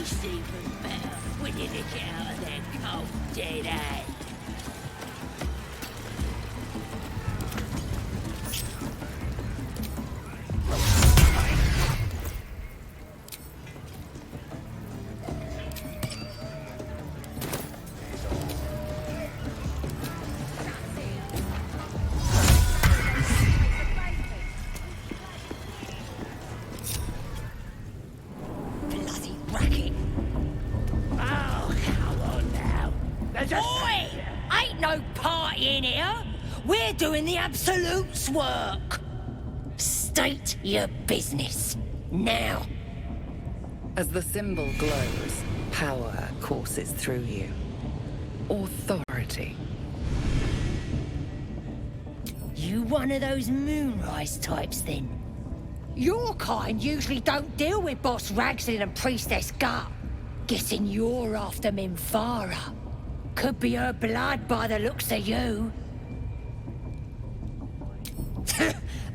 Tastes even better when you lick it out of their cold dead hand. Doing the Absolute's work. State your business, now. As the symbol glows, power courses through you. Authority. You one of those moonrise types, then? Your kind usually don't deal with Boss Ragslin and Priestess Gut. Guessing you're after Minfara. Could be her blood by the looks of you.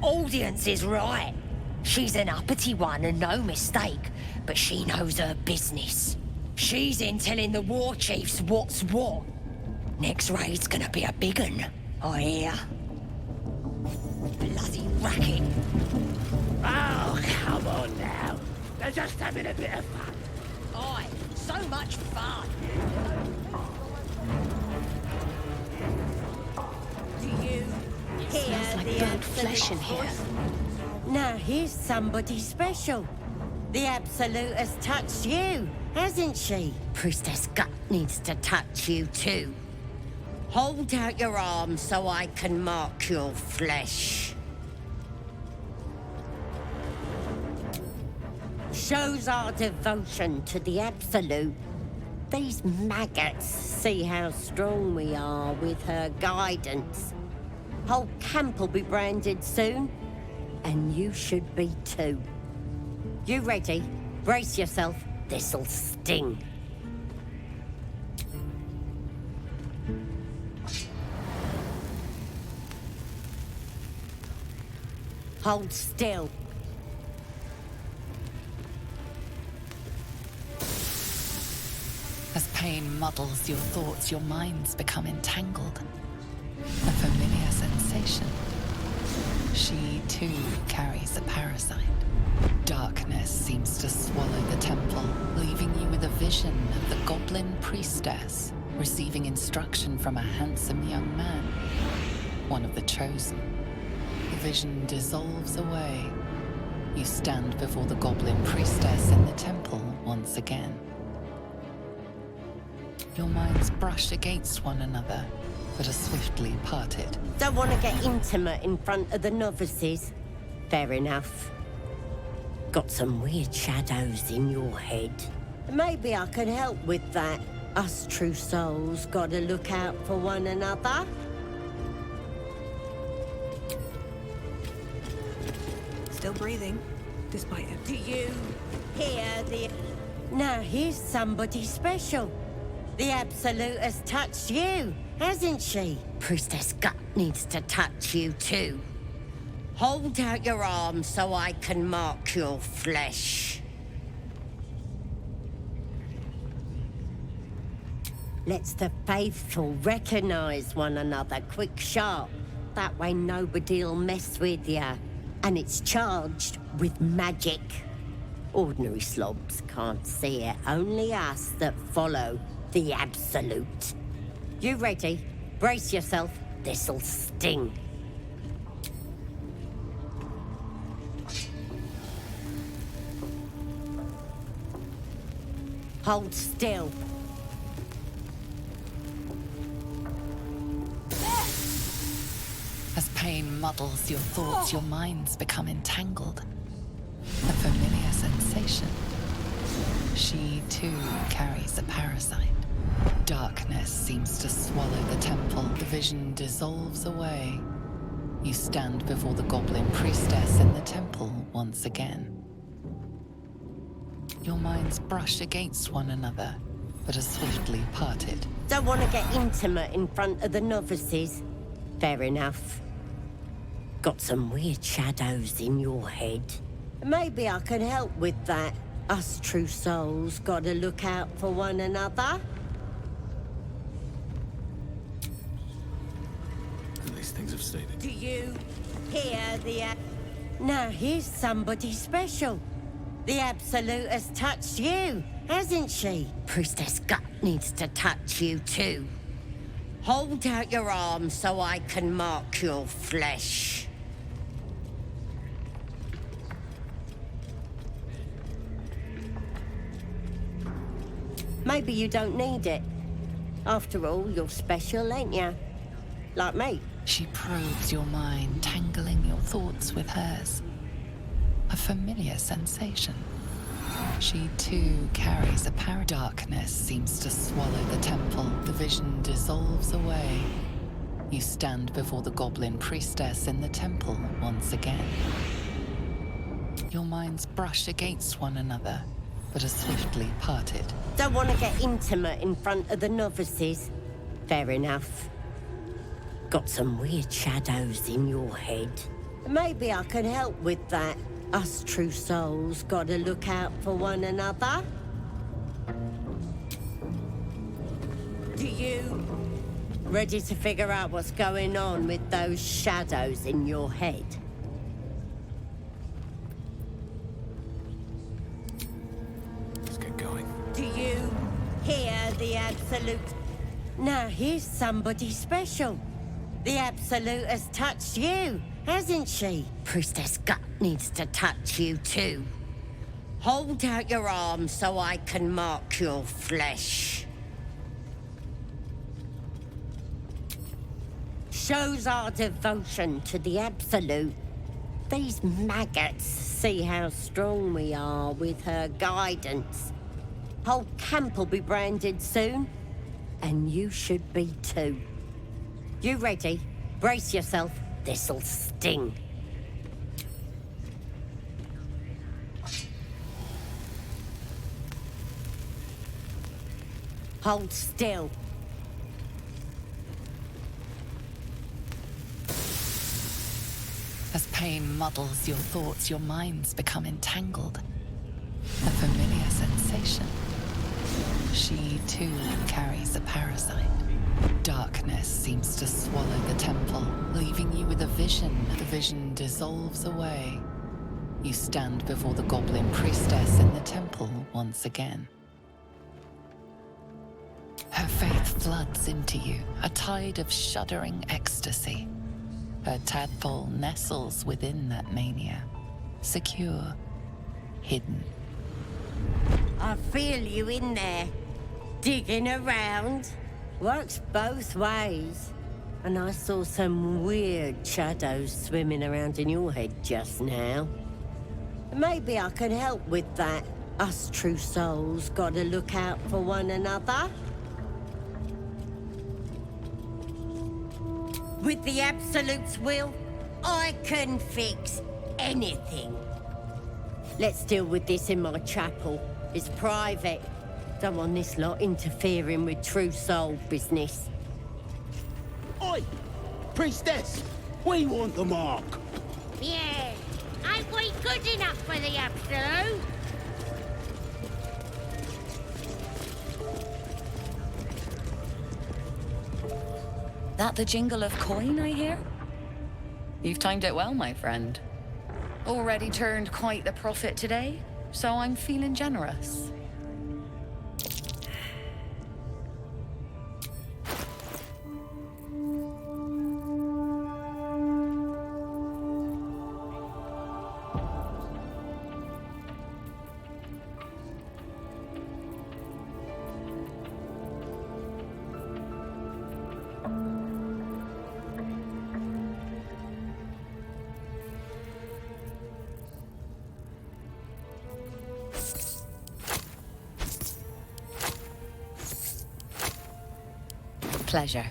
Audience is right. She's an uppity one and no mistake, but she knows her business. She's in telling the war chiefs what's what. Next raid's gonna be a big un, I hear. Bloody racket. Oh, come on now. They're just having a bit of fun. Aye, so much fun. Do you Smells like burnt flesh in here. Now here's somebody special. The Absolute has touched you, hasn't she? Priestess Gut needs to touch you too. Hold out your arm so I can mark your flesh. Shows our devotion to the Absolute. These maggots see how strong we are with her guidance. Whole camp will be branded soon, and you should be too. You ready? Brace yourself, this'll sting. Hold still. As pain muddles your thoughts, your minds become entangled. A familiar sensation. She, too, carries a parasite. Darkness seems to swallow the temple, leaving you with a vision of the Goblin Priestess, receiving instruction from a handsome young man, one of the chosen. The vision dissolves away. You stand before the Goblin Priestess in the temple once again. Your minds brush against one another, but are swiftly parted. Don't want to get intimate in front of the novices? Fair enough. Got some weird shadows in your head. Maybe I can help with that. Us true souls gotta look out for one another. Still breathing, despite it. Do you hear the... Now here's somebody special. The Absolute has touched you, hasn't she? Priestess Gut needs to touch you too. Hold out your arm so I can mark your flesh. Let's the faithful recognize one another quick sharp. That way nobody'll mess with you. And it's charged with magic. Ordinary slobs can't see it, only us that follow the Absolute. You ready? Brace yourself, this'll sting. Hold still. As pain muddles your thoughts, your minds become entangled. A familiar sensation. She, too, carries a parasite. Darkness seems to swallow the temple. The vision dissolves away. You stand before the Goblin Priestess in the temple once again. Your minds brush against one another, but are swiftly parted. Don't want to get intimate in front of the novices? Fair enough. Got some weird shadows in your head. Maybe I can help with that. Us true souls gotta look out for one another. At least things have stated. Do you hear the... Now here's somebody special. The Absolute has touched you, hasn't she? Priestess Gut needs to touch you too. Hold out your arm so I can mark your flesh. Maybe you don't need it. After all, you're special, ain't you? Like me. She probes your mind, tangling your thoughts with hers. A familiar sensation. She too carries a power. Darkness seems to swallow the temple. The vision dissolves away. You stand before the Goblin Priestess in the temple once again. Your minds brush against one another, but are swiftly parted. Don't want to get intimate in front of the novices. Fair enough. Got some weird shadows in your head. Maybe I can help with that. Us true souls gotta look out for one another. Do you... Ready to figure out what's going on with those shadows in your head? Let's get going. Do you hear the Absolute? Now here's somebody special. The Absolute has touched you, hasn't she? Priestess Gut needs to touch you too. Hold out your arm so I can mark your flesh. Shows our devotion to the Absolute. These maggots see how strong we are with her guidance. Whole camp will be branded soon, and you should be too. You ready? Brace yourself. This'll sting. Hold still. As pain muddles your thoughts, your minds become entangled. A familiar sensation. She too carries a parasite. Darkness seems to swallow the temple, leaving you with a vision. The vision dissolves away. You stand before the Goblin Priestess in the temple once again. Her faith floods into you, a tide of shuddering ecstasy. Her tadpole nestles within that mania, secure, hidden. I feel you in there, digging around. Works both ways. And I saw some weird shadows swimming around in your head just now. Maybe I can help with that. Us true souls gotta look out for one another. With the Absolute's will, I can fix anything. Let's deal with this in my chapel. It's private. Don't want this lot interfering with true soul business. Oi! Priestess! We want the mark! Yeah, ain't we good enough for the Absolute? That the jingle of coin I hear? You've timed it well, my friend. Already turned quite the profit today, so I'm feeling generous. Pleasure.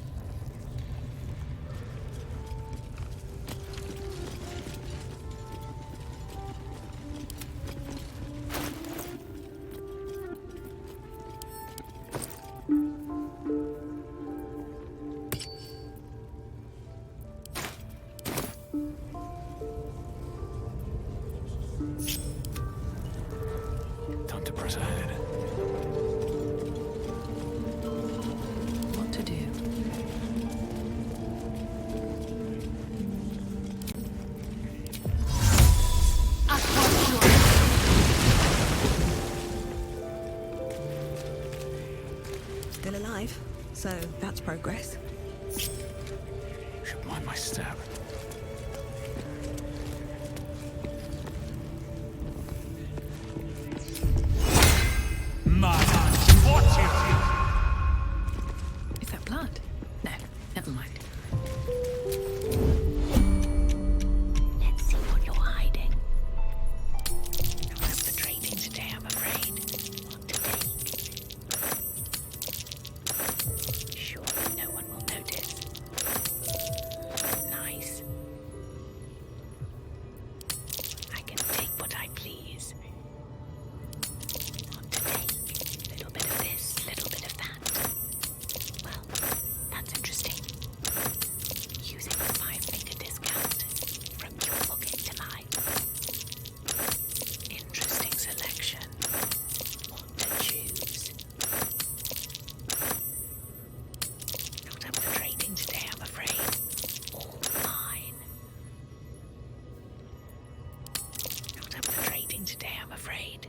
alive, so that's progress. Should mind my step. Is that blood? No, never mind. Let's see what you're hiding. Not perpetrating today, I'm afraid. What to take? Surely no one will notice. Nice. I can take what I please. What to take? Little bit of this, little bit of that. Well, that's interesting. Using a 5-finger discount from your pocket to mine. Interesting selection. What to choose? Not up for trading today, I'm afraid. All mine. Not up for trading today, I'm afraid.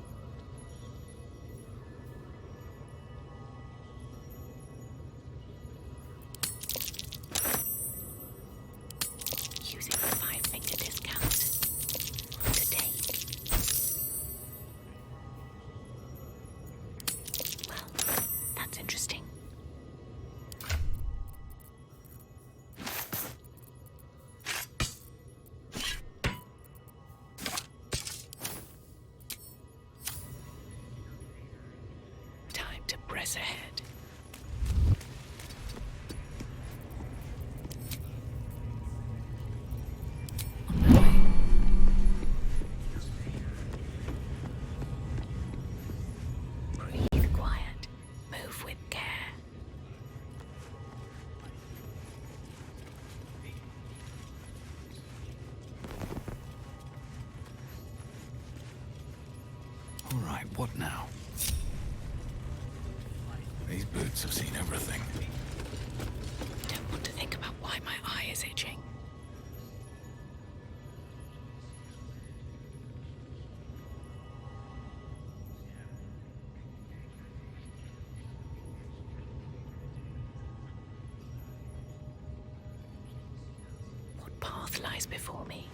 Using a 5-finger discount. What to take? Well, that's interesting. Time to press ahead. Breathe quiet. Move with care. All right, what now? These boots have seen everything. Don't want to think about why my eye is itching. What path lies before me?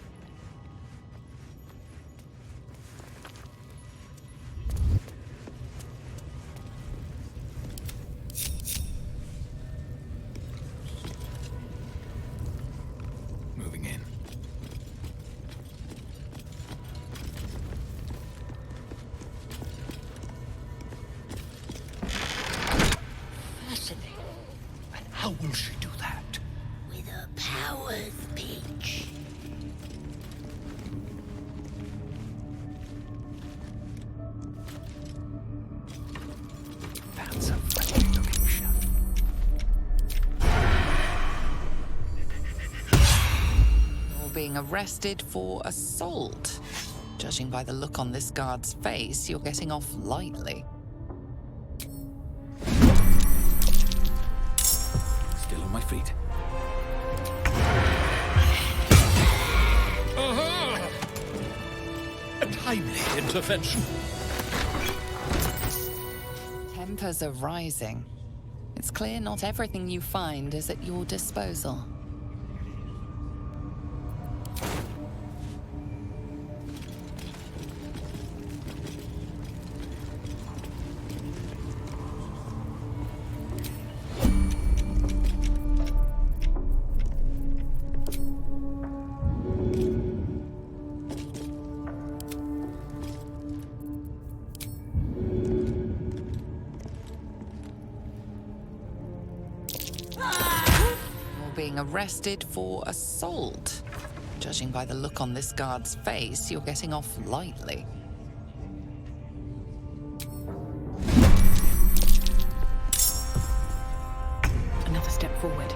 Moving in. Fascinating. And how will she do that? With her powers, bitch. That's a friendly looking ship. You're being arrested for assault. Judging by the look on this guard's face, you're getting off lightly. Still on my feet. A timely intervention. Tempers are rising. It's clear not everything you find is at your disposal. Being arrested for assault. Judging by the look on this guard's face, you're getting off lightly. Another step forward.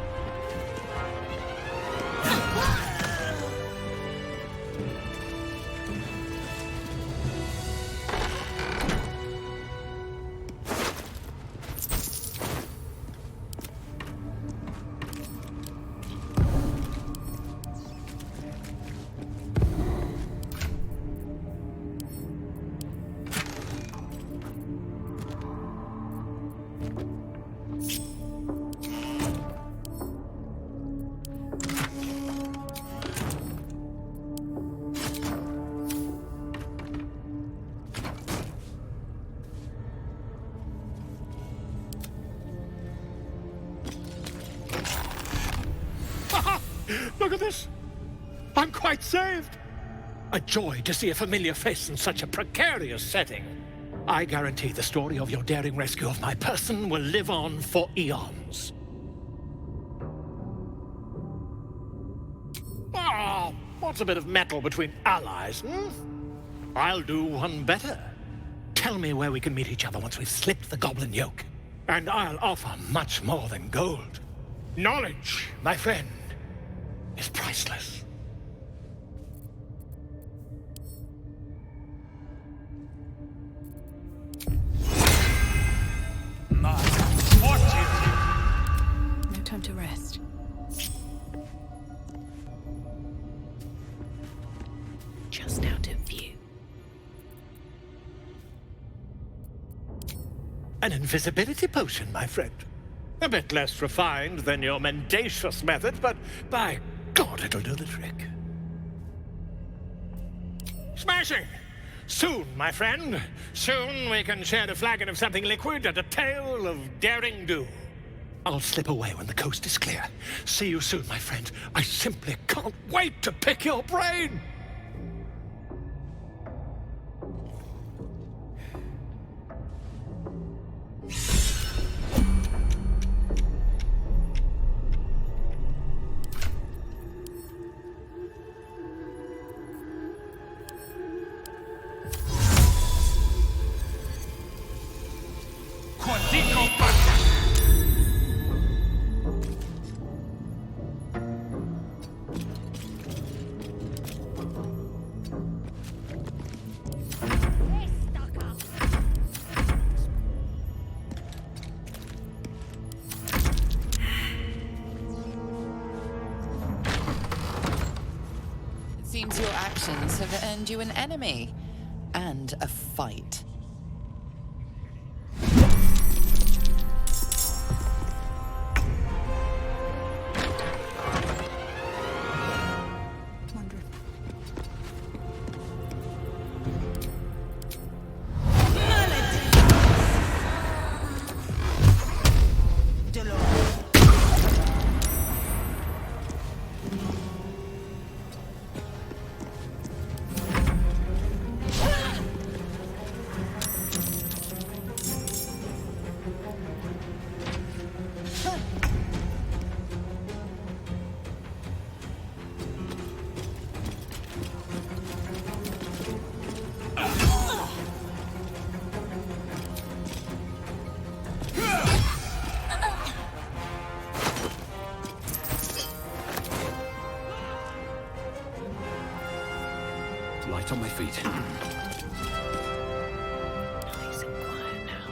Look at this! I'm quite saved! A joy to see a familiar face in such a precarious setting. I guarantee the story of your daring rescue of my person will live on for eons. Oh, what's a bit of metal between allies, I'll do one better. Tell me where we can meet each other once we've slipped the goblin yoke. And I'll offer much more than gold. Knowledge, my friend, is priceless. No time to rest. Just out of view. An invisibility potion, my friend. A bit less refined than your mendacious method, but by God, it'll do the trick. Smashing! Soon, my friend. Soon we can share a flagon of something liquid and a tale of daring do. I'll slip away when the coast is clear. See you soon, my friend. I simply can't wait to pick your brain! Seems your actions have earned you an enemy and a fight. Light on my feet. Nice and quiet now.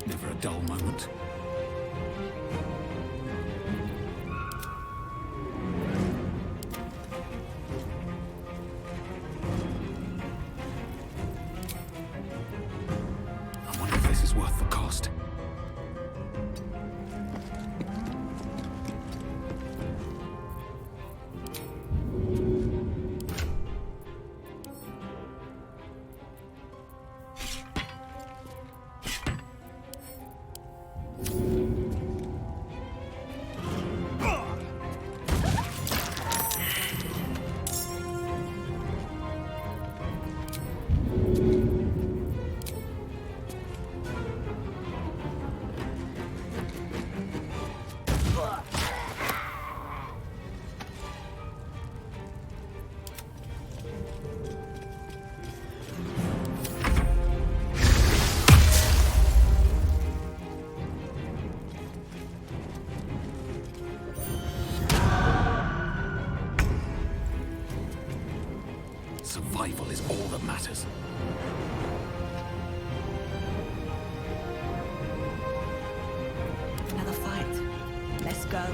Never a dull moment. I wonder if this is worth the cost. Survival is all that matters. Another fight. Let's go.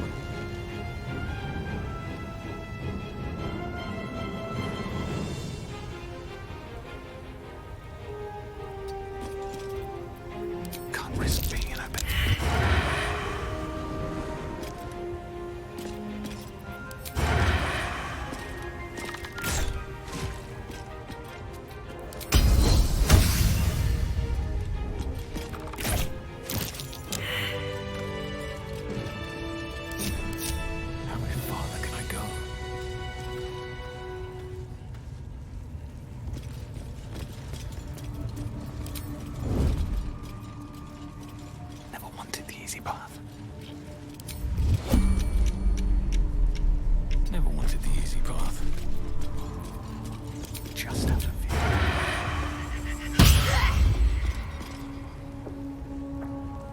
Can't risk being in a bit. wanted the easy path. Just out of view.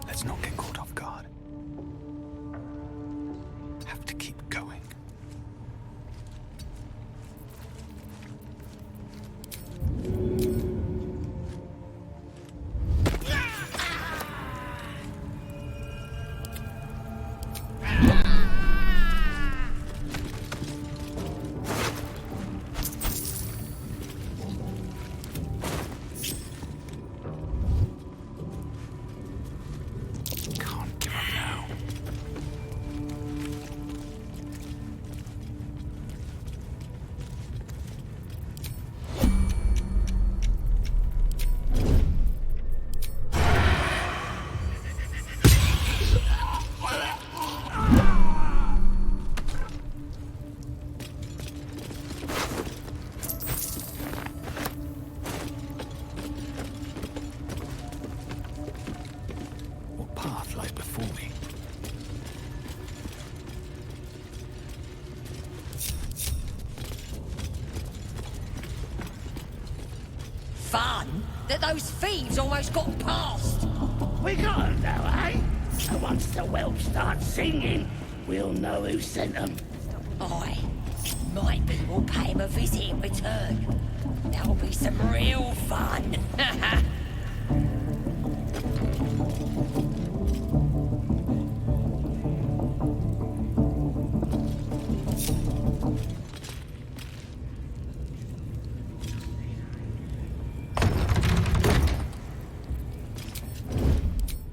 Let's not get caught off guard. Have to keep going. Can't give up now. What path lies before me? Fun that those thieves almost got past. We got 'em now, eh? And once the whelp starts singing, we'll know who sent them. Aye. Maybe we'll pay him a visit in return. That'll be some real fun.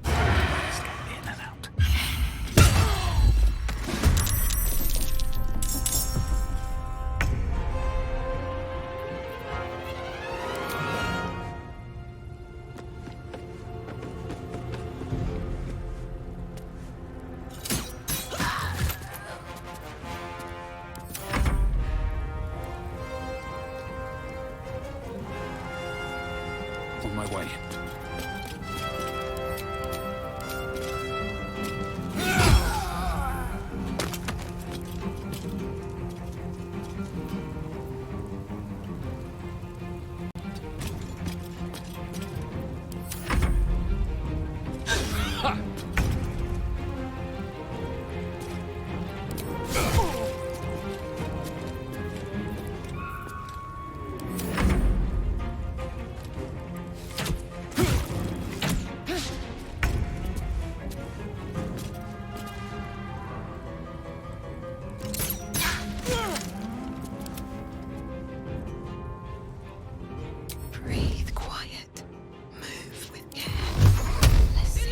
Let's get in and out. On my way. Breathe quiet. Move with care. Listen.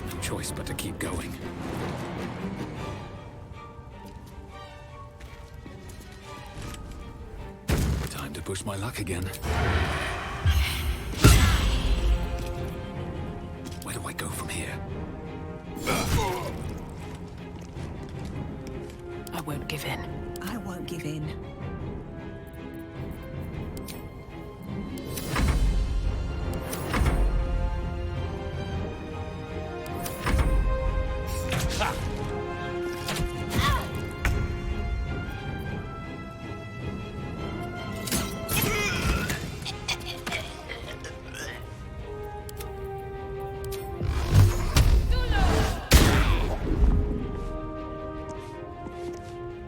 No choice but to keep going. Time to push my luck again. Where do I go from here? I won't give in. I won't give in.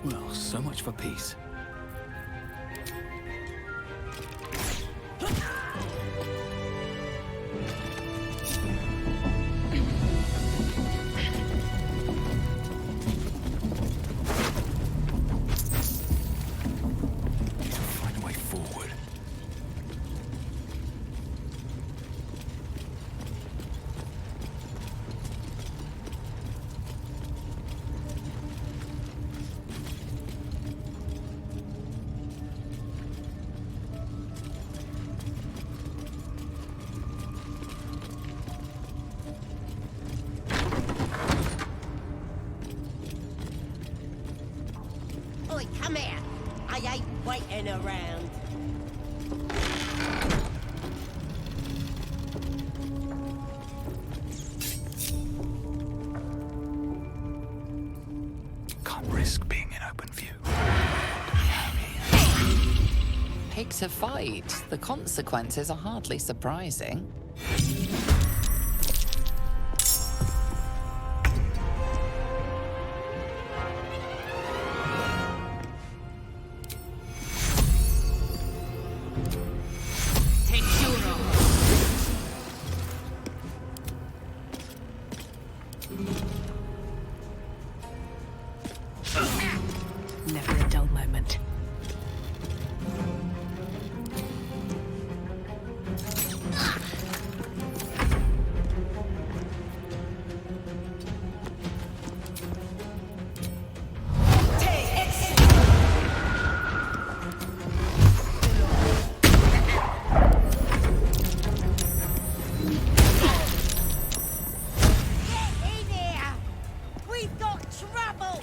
Well, so much for peace. Find a way forward. waiting around. Can't risk being in open view. Pick a fight. The consequences are hardly surprising. Never a dull moment. In here! We've got trouble!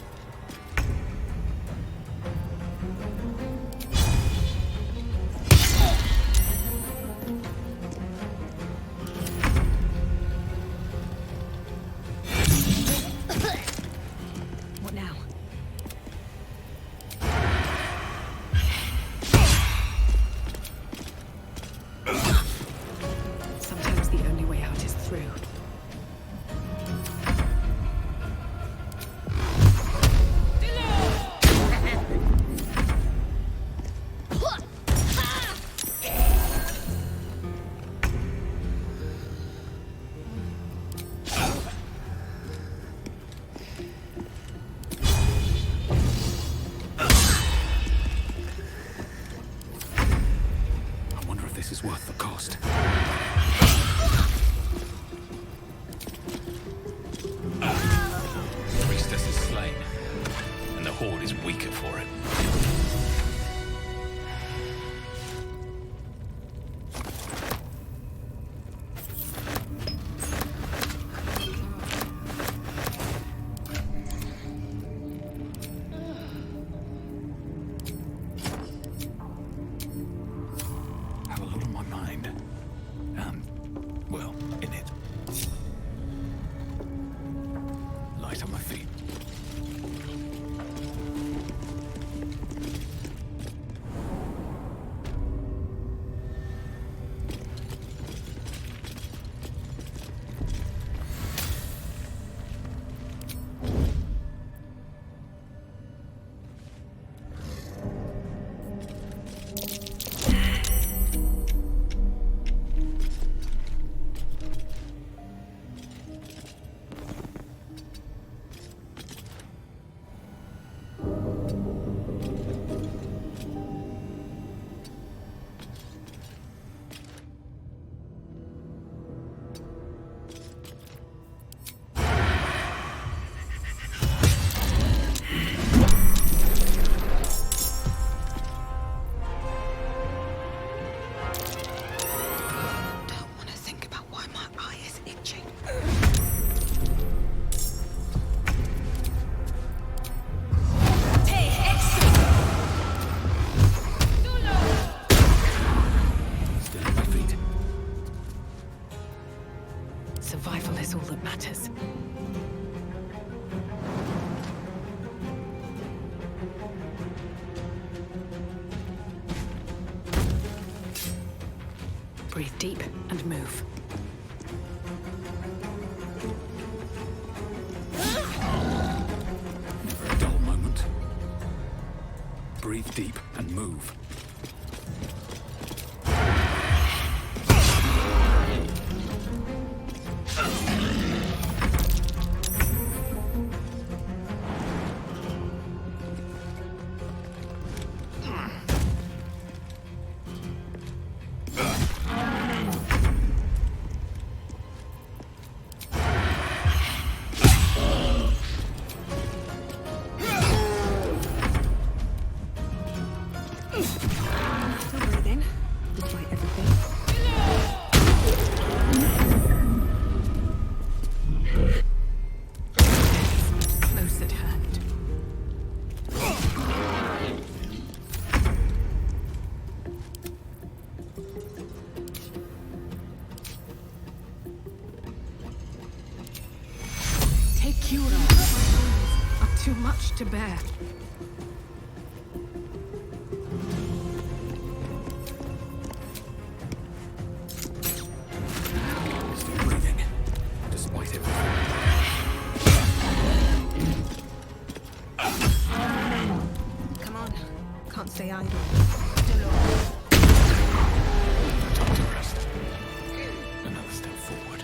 What now? Sometimes the only way out is through. I wonder if this is worth the cost. The priestess is slain, and the horde is weaker for it. Have a lot on my mind. Well, in it. Light on my feet. Don't want to think about why my eye is itching. Still on my feet. Survival is all that matters. Breathe deep and move. Never a dull moment. Breathe deep and move. cure them. My wounds are too much to bear. Still breathing, despite everything. Come on. Can't stay idle. Time to rest. Another step forward.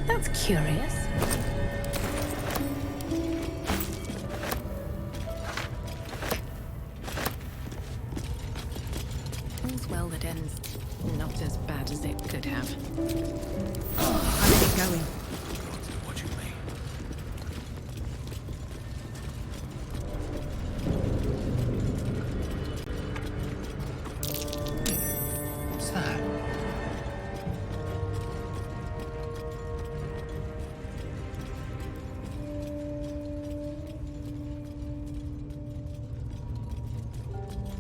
That's curious. All's well that ends not as bad as it could have. How is it going? What you mean? What's that?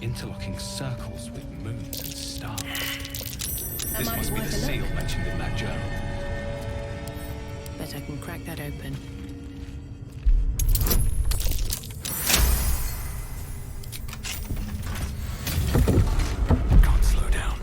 Interlocking circles with moons and stars. This might must be be the worth a seal look. mentioned in that journal. Bet I can crack that open. Can't slow down.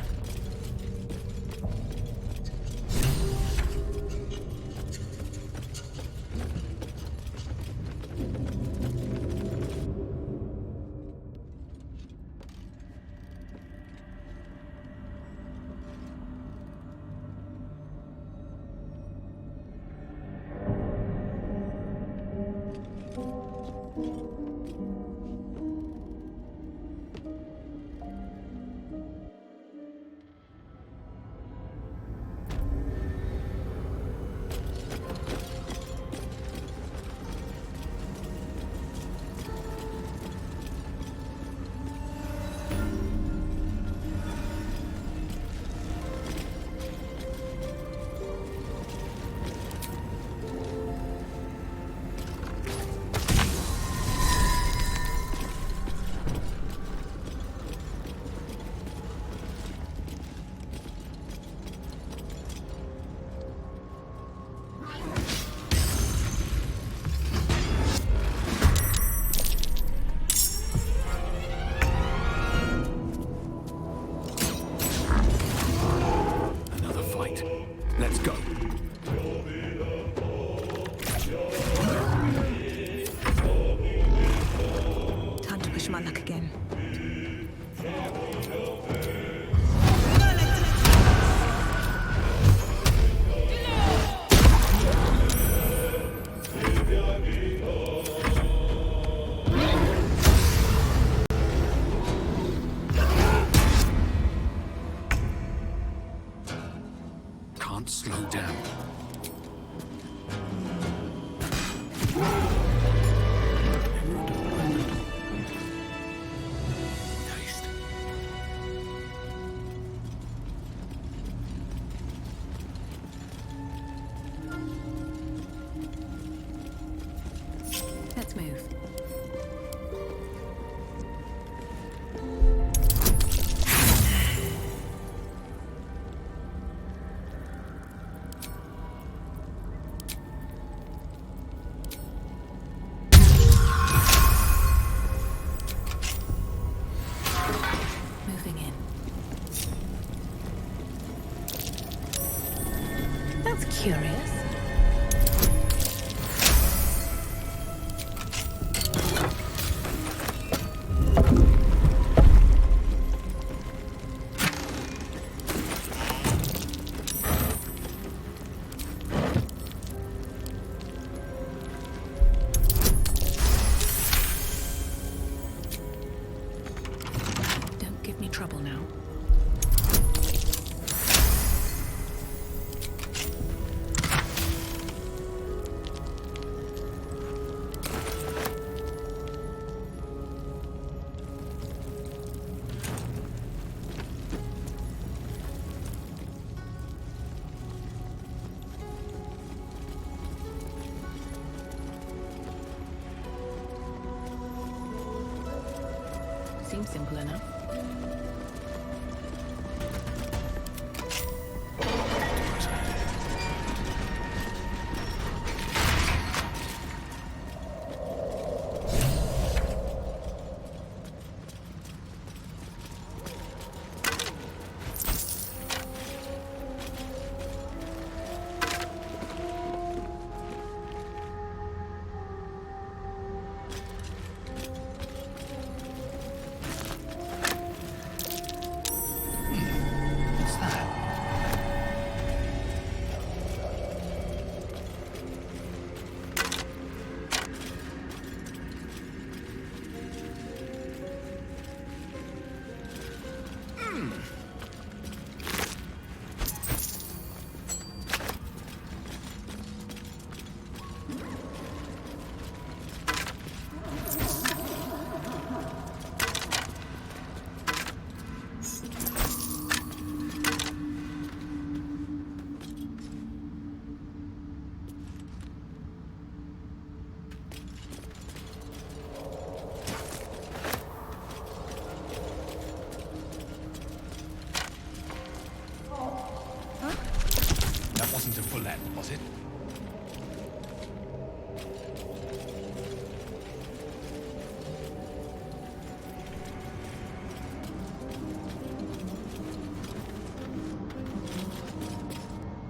Another fight. Let's go. Time to push my luck again. Can't slow down. Taste. Let's move. Moving in. That's curious. seems simple enough. Was it?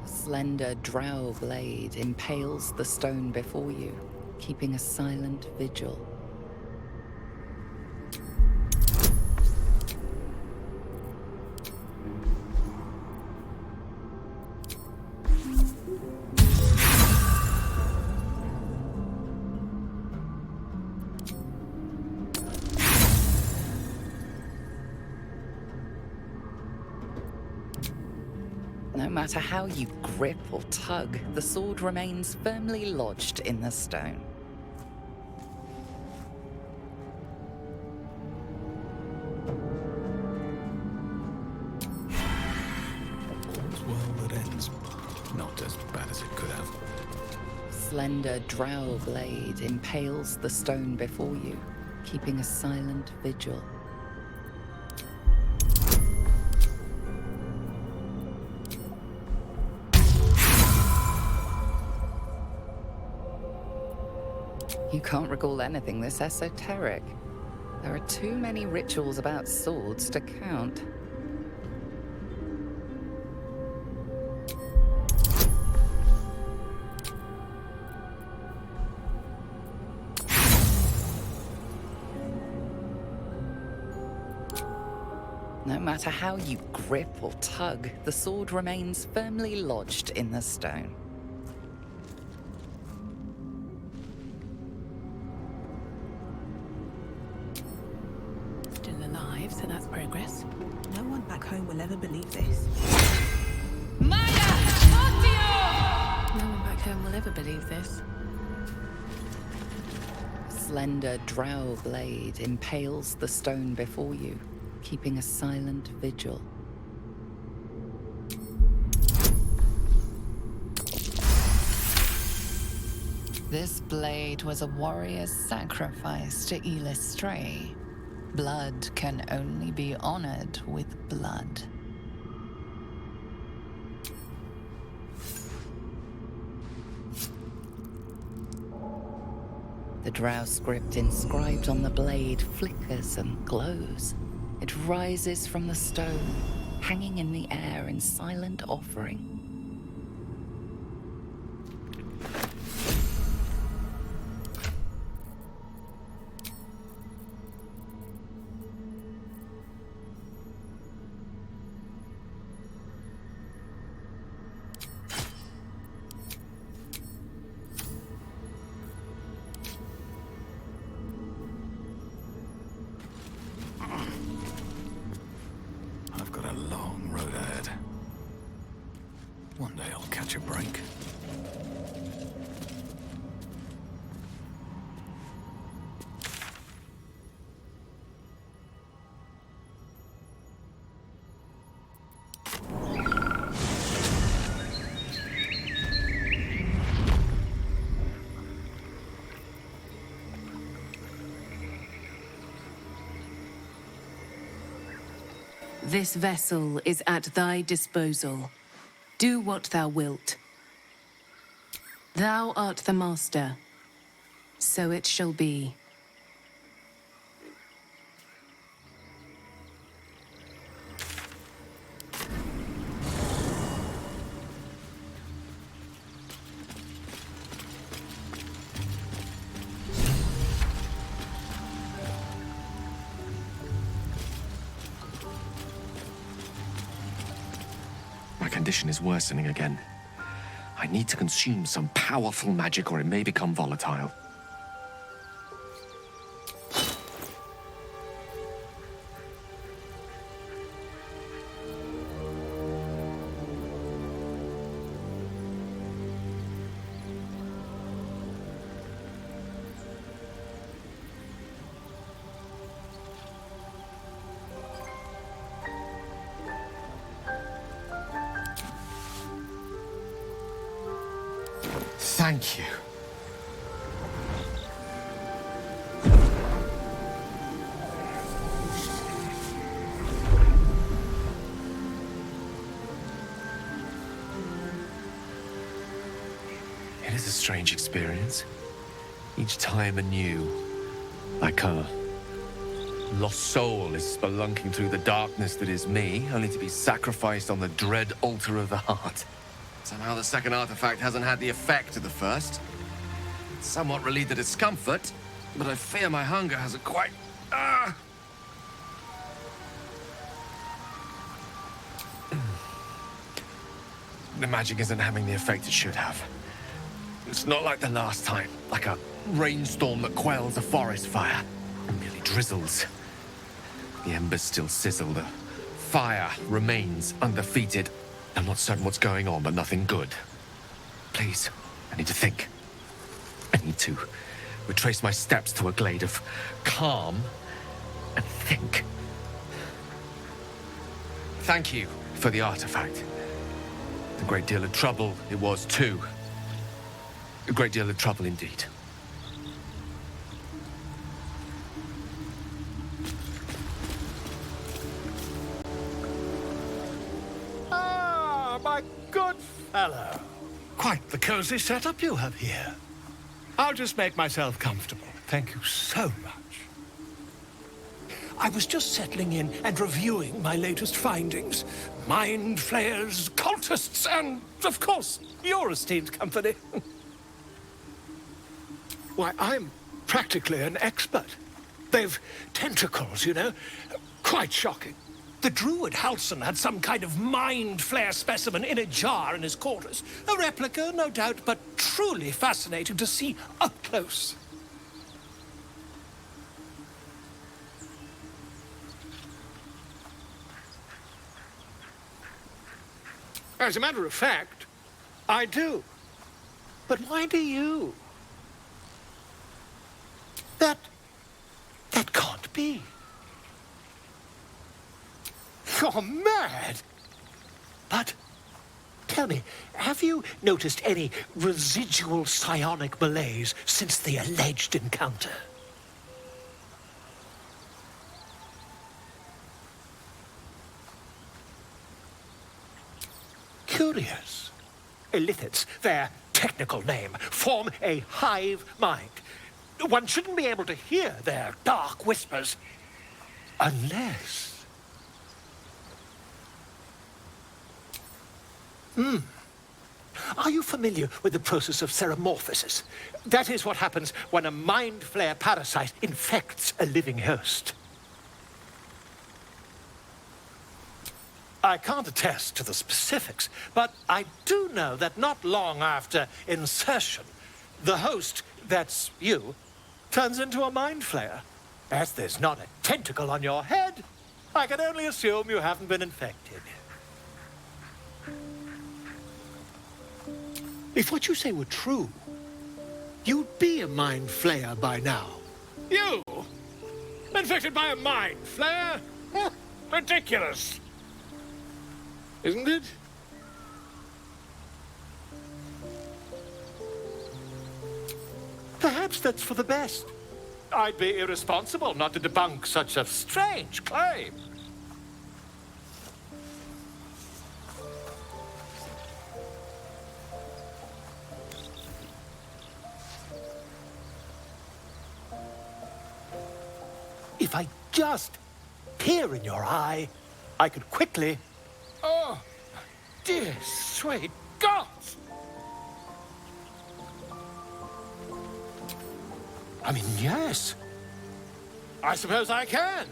A slender drow blade impales the stone before you, keeping a silent vigil. No matter how you grip or tug, the sword remains firmly lodged in the stone. All's well that ends. Not as bad as it could have. Slender drow blade impales the stone before you, keeping a silent vigil. You can't recall anything this esoteric. There are too many rituals about swords to count. No matter how you grip or tug, the sword remains firmly lodged in the stone. Still alive, so that's progress. No one back home will ever believe this. No one back home will ever believe this. Slender drow blade impales the stone before you, keeping a silent vigil. This blade was a warrior's sacrifice to Elistray. Blood can only be honored with blood. The drow script inscribed on the blade flickers and glows. It rises from the stone, hanging in the air in silent offering. I've got a long road ahead. One day I'll catch a break. This vessel is at thy disposal. Do what thou wilt. Thou art the master. So it shall be. My condition is worsening again. I need to consume some powerful magic or it may become volatile. Thank you. It is a strange experience. Each time anew. Like a lost soul is spelunking through the darkness that is me, only to be sacrificed on the dread altar of the heart. Somehow the second artifact hasn't had the effect of the first. It's somewhat relieved the discomfort, but I fear my hunger hasn't quite... The magic isn't having the effect it should have. It's not like the last time, like a rainstorm that quells a forest fire. It merely drizzles. The embers still sizzle, the fire remains undefeated. I'm not certain what's going on, but nothing good. Please, I need to think. I need to retrace my steps to a glade of calm and think. Thank you for the artifact. A great deal of trouble it was too. A great deal of trouble indeed. My good fellow. Quite the cozy setup you have here. I'll just make myself comfortable. Thank you so much. I was just settling in and reviewing my latest findings. Mind flayers, cultists, and, of course, your esteemed company. Why, I'm practically an expert. They've tentacles, you know. Quite shocking. The druid Halson had some kind of mind flayer specimen in a jar in his quarters. A replica, no doubt, but truly fascinating to see up close. As a matter of fact, I do. But why do you? That can't be. You're mad! But, tell me, have you noticed any residual psionic malaise since the alleged encounter? Curious. Illithids, their technical name, form a hive mind. One shouldn't be able to hear their dark whispers unless... Are you familiar with the process of ceremorphosis? That is what happens when a mind flayer parasite infects a living host. I can't attest to the specifics, but I do know that not long after insertion, the host, that's you, turns into a mind flayer. As there's not a tentacle on your head, I can only assume you haven't been infected. If what you say were true, you'd be a mind flayer by now. You? Infected by a mind flayer? Ridiculous. Isn't it? Perhaps that's for the best. I'd be irresponsible not to debunk such a strange claim. If I just peer in your eye, I could quickly... Oh, dear sweet gods! I mean, yes. I suppose I can.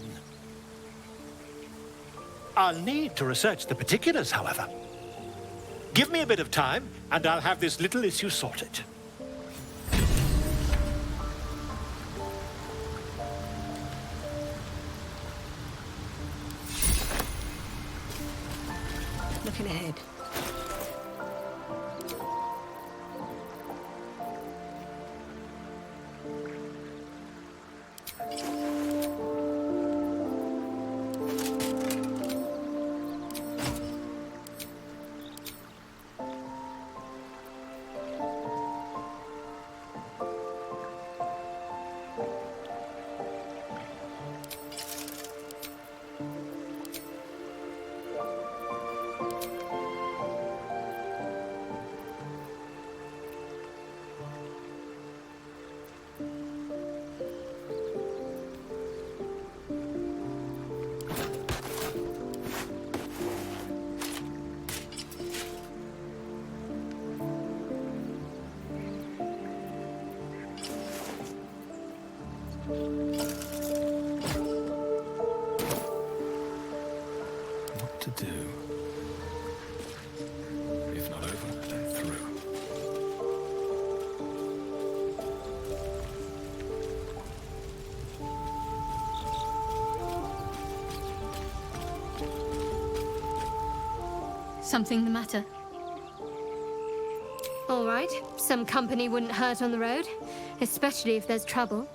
I'll need to research the particulars, however. Give me a bit of time, and I'll have this little issue sorted. Looking ahead. What to do? If not over, then through. Something the matter? All right, some company wouldn't hurt on the road, especially if there's trouble.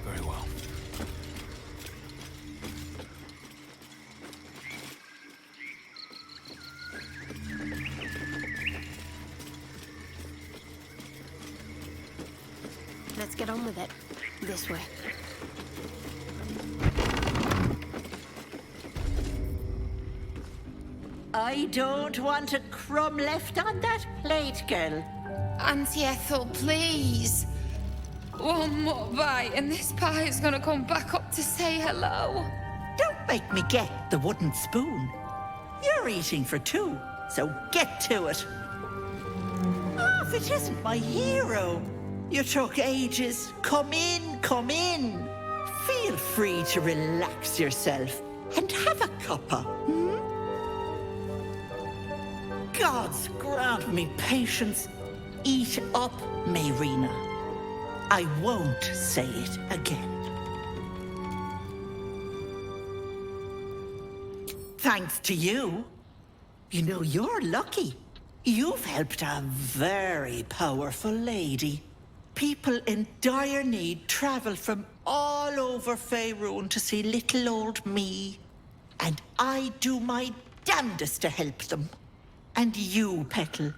Very well. Let's get on with it. This way. I don't want a crumb left on that plate, girl. Auntie Ethel, please. One more bite and this pie is gonna come back up to say hello. Don't make me get the wooden spoon. You're eating for two, so get to it. Oh, if it isn't my hero. You took ages. Come in, come in. Feel free to relax yourself and have a cuppa, Gods grant me patience. Eat up, Mayrina. I won't say it again. Thanks to you. You know, you're lucky. You've helped a very powerful lady. People in dire need travel from all over Faerun to see little old me. And I do my damnedest to help them. And you, Petal,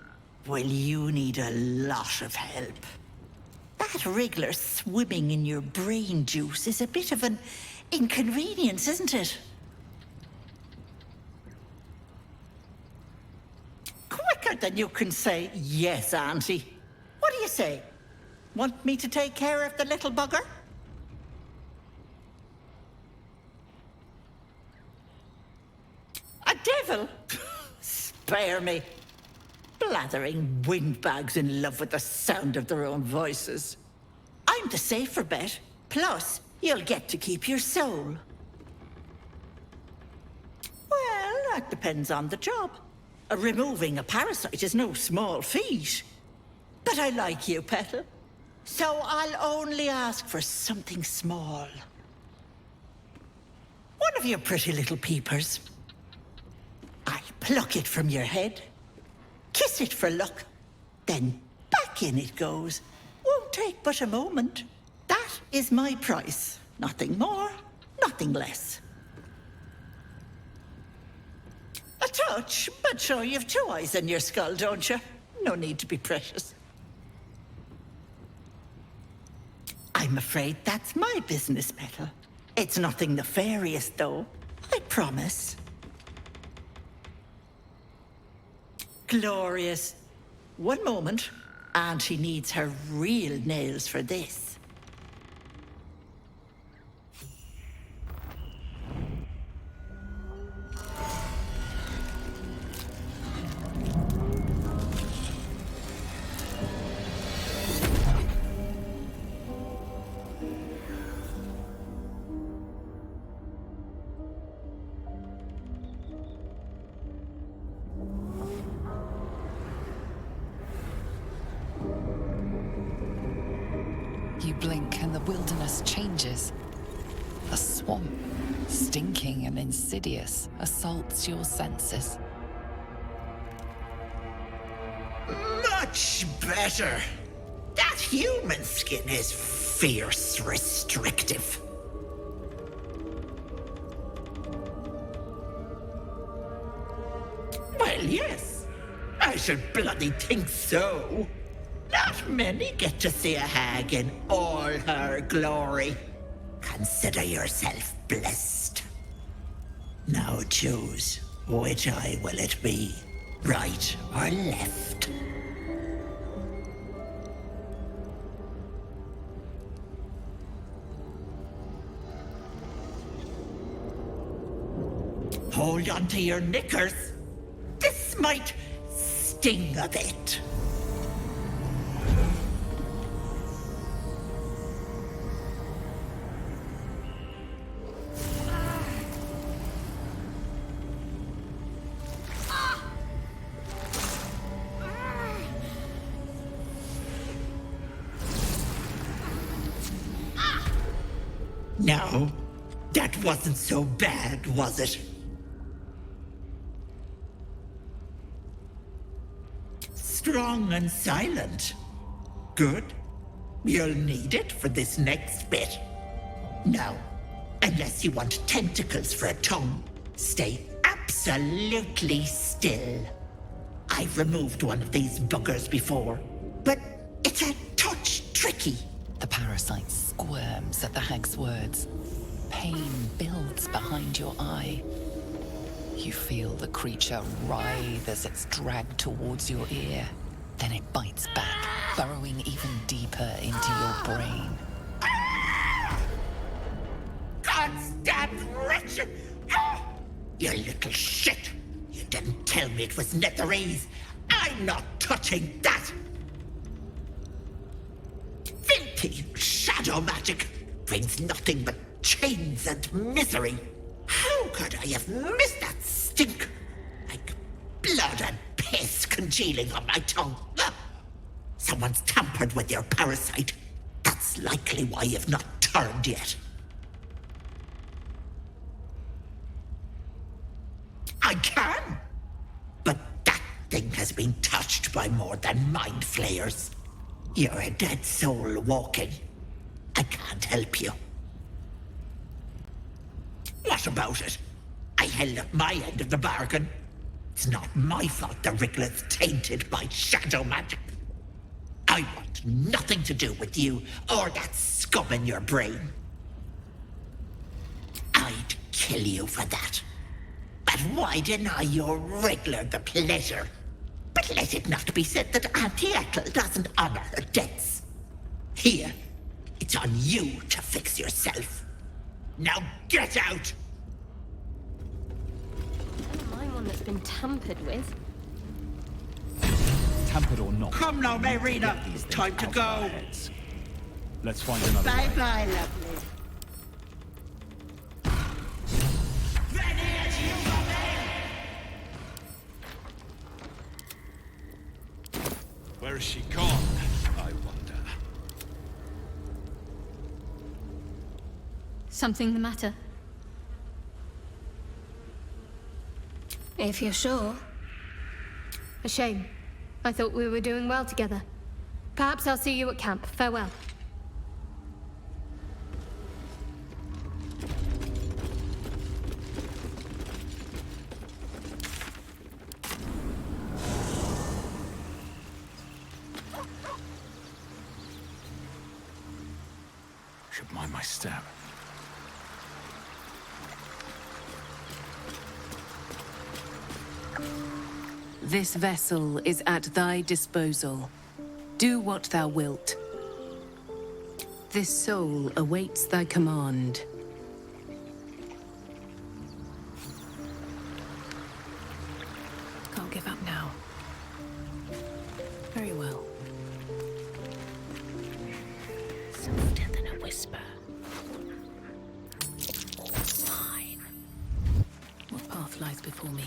well, you need a lot of help. That wriggler swimming in your brain juice is a bit of an inconvenience, isn't it? Quicker than you can say, yes, Auntie. What do you say? Want me to take care of the little bugger? A devil? Spare me. Blathering windbags in love with the sound of their own voices. I'm the safer bet. Plus, you'll get to keep your soul. Well, that depends on the job. Removing a parasite is no small feat. But I like you, Petal. So I'll only ask for something small. One of your pretty little peepers. I'll pluck it from your head, kiss it for luck, then back in it goes. Won't take but a moment. That is my price. Nothing more, nothing less. A touch, but sure you've two eyes in your skull, don't you? No need to be precious. I'm I'm afraid that's my business metal. It's nothing nefarious, though. I promise. Glorious. One moment. And she needs her real nails for this. You blink and the wilderness changes. A swamp, stinking and insidious, assaults your senses. Much better. That human skin is fierce restrictive. Well, yes. I should bloody think so. Not many get to see a hag in all her glory. Consider yourself blessed. Now choose, which eye will it be? Right or left? Hold on to your knickers. This might sting a bit. No, that wasn't so bad, was it? Strong and silent. Good. You'll need it for this next bit. Now, unless you want tentacles for a tongue, stay absolutely still. I've removed one of these buggers before, but it's a touch tricky. The parasite squirms at the hag's words. Pain builds behind your eye. You feel the creature writhe as it's dragged towards your ear. Then it bites back, burrowing even deeper into your brain. Goddamn wretched! You little shit! You didn't tell me it was netherese. I'm not touching that! Filthy shadow magic brings nothing but chains and misery. How could I have missed that stink? Like blood and piss congealing on my tongue. Someone's tampered with your parasite. That's likely why you've not turned yet. I can! But that thing has been touched by more than mind flayers. You're a dead soul walking. I can't help you. What about it? I held up my end of the bargain. It's not my fault the Wriggler's tainted by shadow magic. I want nothing to do with you or that scum in your brain. I'd kill you for that. But why deny your Wriggler the pleasure? But let it not be said that Auntie Ethel doesn't honor her debts. Here, it's on you to fix yourself. Now get out! Don't mind one that's been tampered with. Tampered or not. Come now, Marina. It's time to go. Let's find another way. Bye-bye, lovely. Where is she gone, I wonder? Something the matter? If you're sure. A shame. I thought we were doing well together. Perhaps I'll see you at camp. Farewell. Should mind my step. This vessel is at thy disposal. Do what thou wilt. This soul awaits thy command. Can't give up now. Very well. Softer than a whisper. All mine. What path lies before me?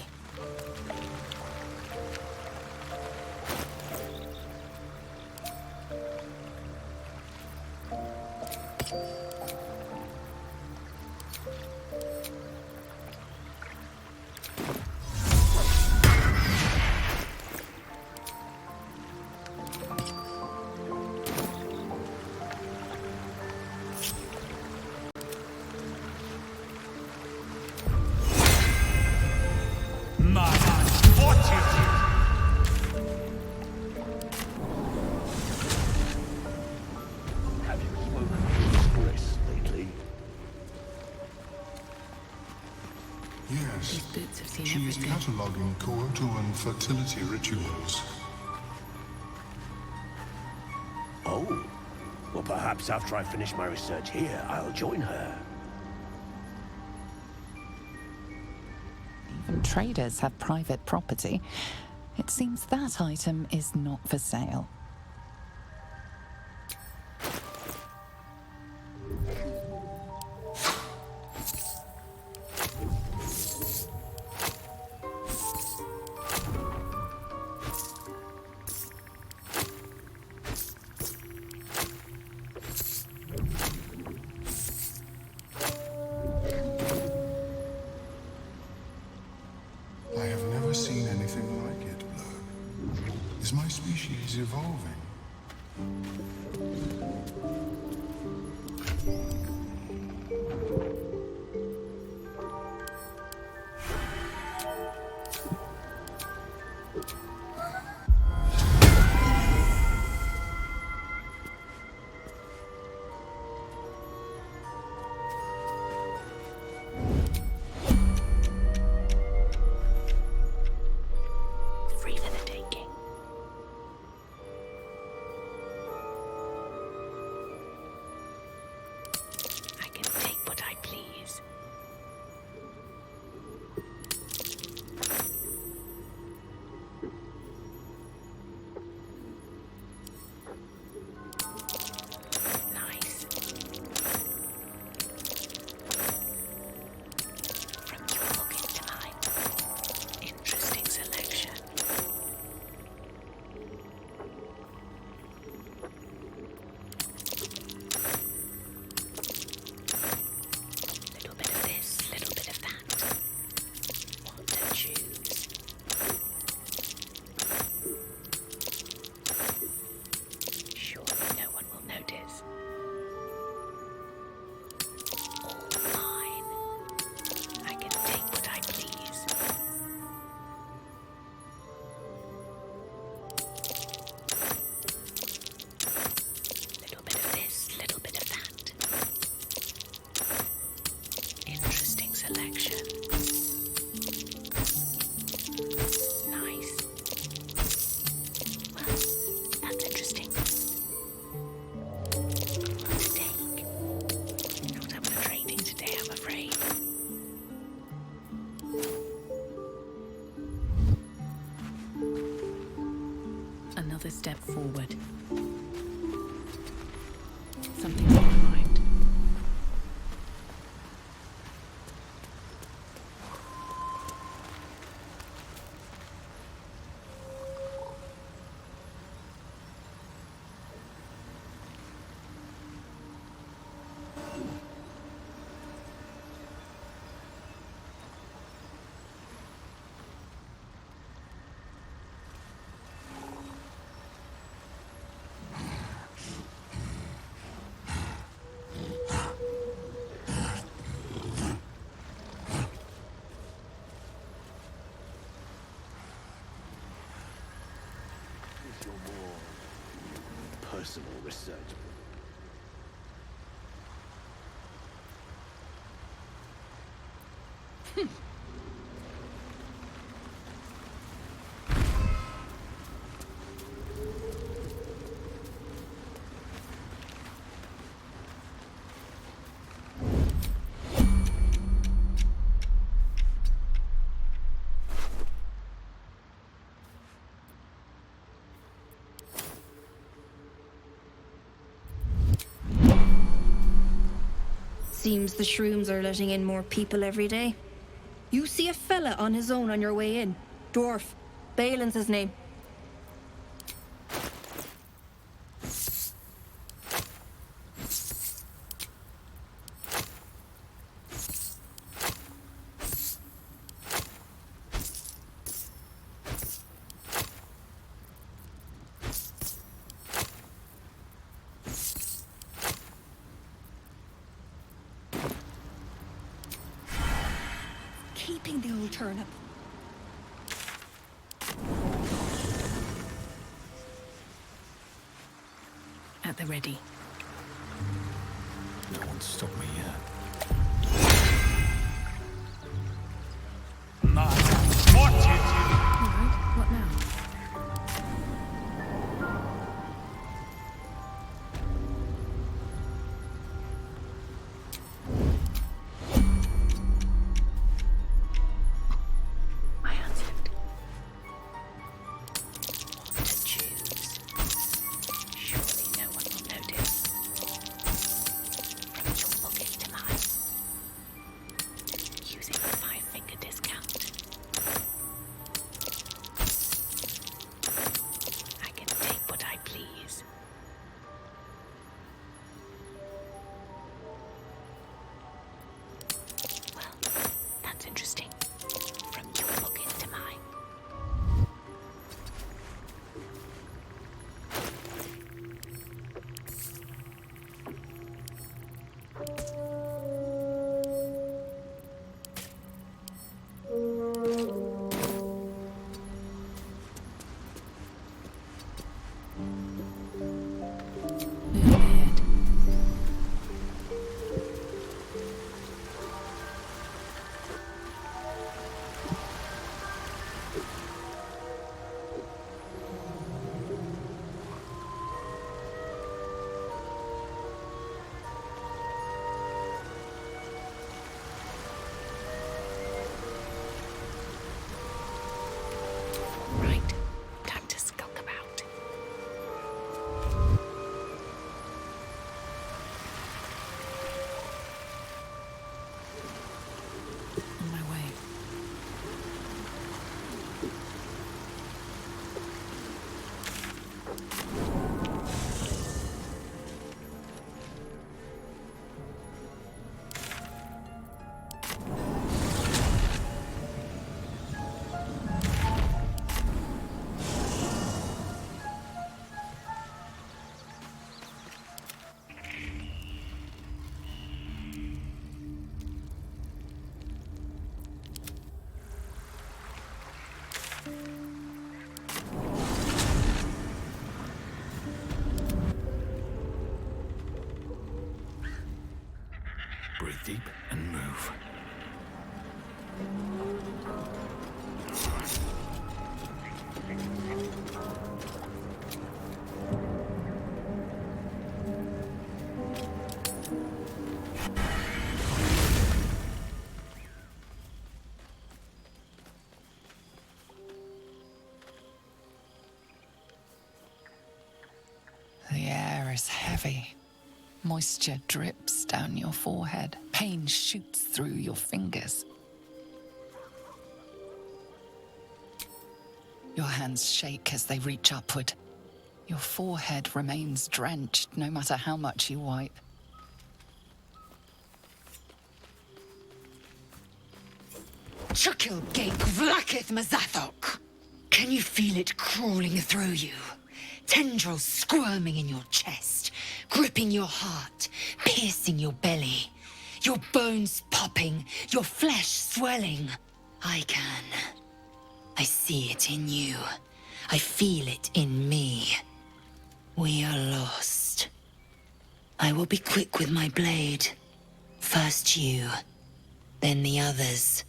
Yes, Boots have seen she is everything. cataloguing coital and fertility rituals. Oh. Well, perhaps after I finish my research here, I'll join her. Even traders have private property. It seems that item is not for sale. I have never seen anything like it, Blur. Is my species evolving? Free for the taking. I can take what I please. Nice. From your pocket to mine. Interesting selection. Little bit of this, little bit of that. What to choose? Surely no one will notice. All mine. I can take what I please. Little bit of this, little bit of that. Interesting selection. Nice. Well, that's interesting. What to take? Not having a trading today, I'm afraid. Another step forward. Something on my mind. Your more personal research. Seems the shrooms are letting in more people every day. You see a fella on his own on your way in. Dwarf. Balin's his name. Keeping the old turnip. At the ready. No one's stopped me yet. Alright, what now? My hands slipped. What to choose? Surely no one will notice. From your pocket to mine. Using a 5-finger discount. I can take what I please. Well, that's interesting. From your pocket to mine. Move ahead. Right. Time to skulk about. On my way. Breathe deep and move. The air is heavy. Moisture drips down your forehead. Pain shoots through your fingers. Your hands shake as they reach upward. Your forehead remains drenched no matter how much you wipe. Chukil Gate Vlakith Mazathok! Can you feel it crawling through you? Tendrils squirming in your chest, gripping your heart, piercing your belly. Your bones popping, your flesh swelling. I can. I see it in you. I feel it in me. We are lost. I will be quick with my blade. First you, then the others.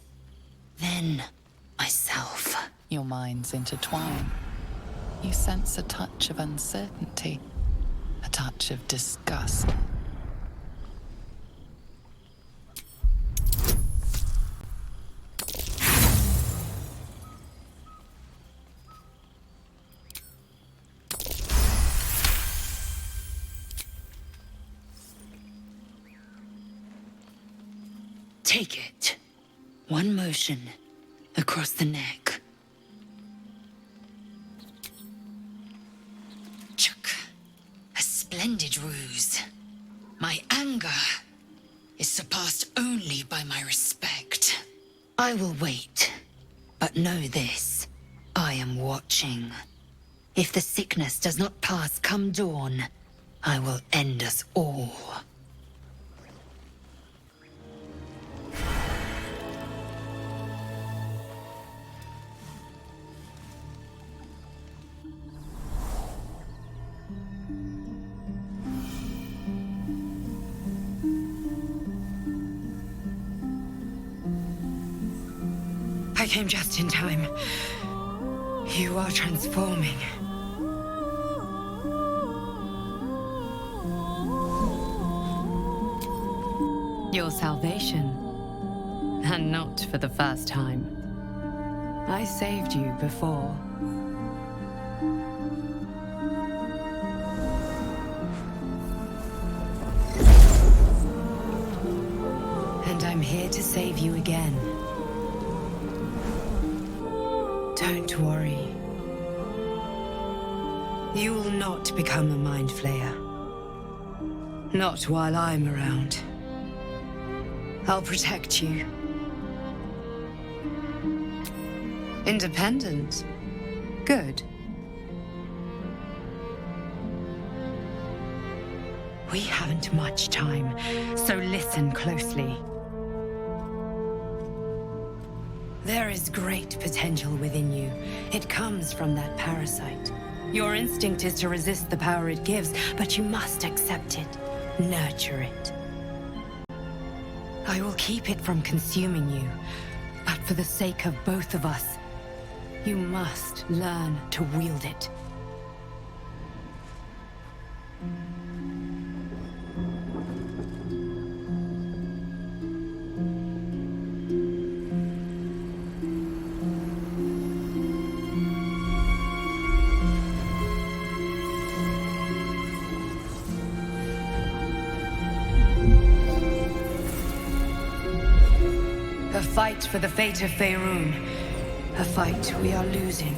then myself. Your minds intertwine. You sense a touch of uncertainty, a touch of disgust. Take it. One motion across the neck. Chuck. A splendid ruse. My anger is surpassed only by my respect. I will wait, but know this. I am watching. If the sickness does not pass come dawn, I will end us all. I came just in time. You are transforming. Your salvation. And not for the first time. I saved you before. And I'm here to save you again. Don't worry. You will not become a mind flayer. Not while I'm around. I'll protect you. Independent. Good. We haven't much time, so listen closely. There is great potential within you. It comes from that parasite. Your instinct is to resist the power it gives, but you must accept it, nurture it. I will keep it from consuming you, but for the sake of both of us, you must learn to wield it. A fight for the fate of Faerun. A fight we are losing.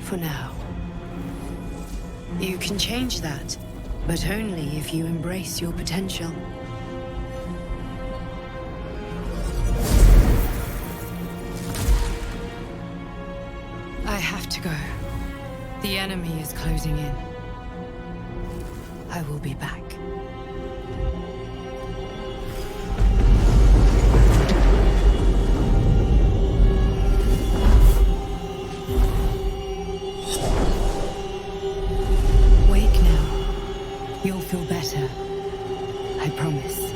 For now. You can change that, but only if you embrace your potential. I have to go. The enemy is closing in. I will be back. You'll feel better. I promise.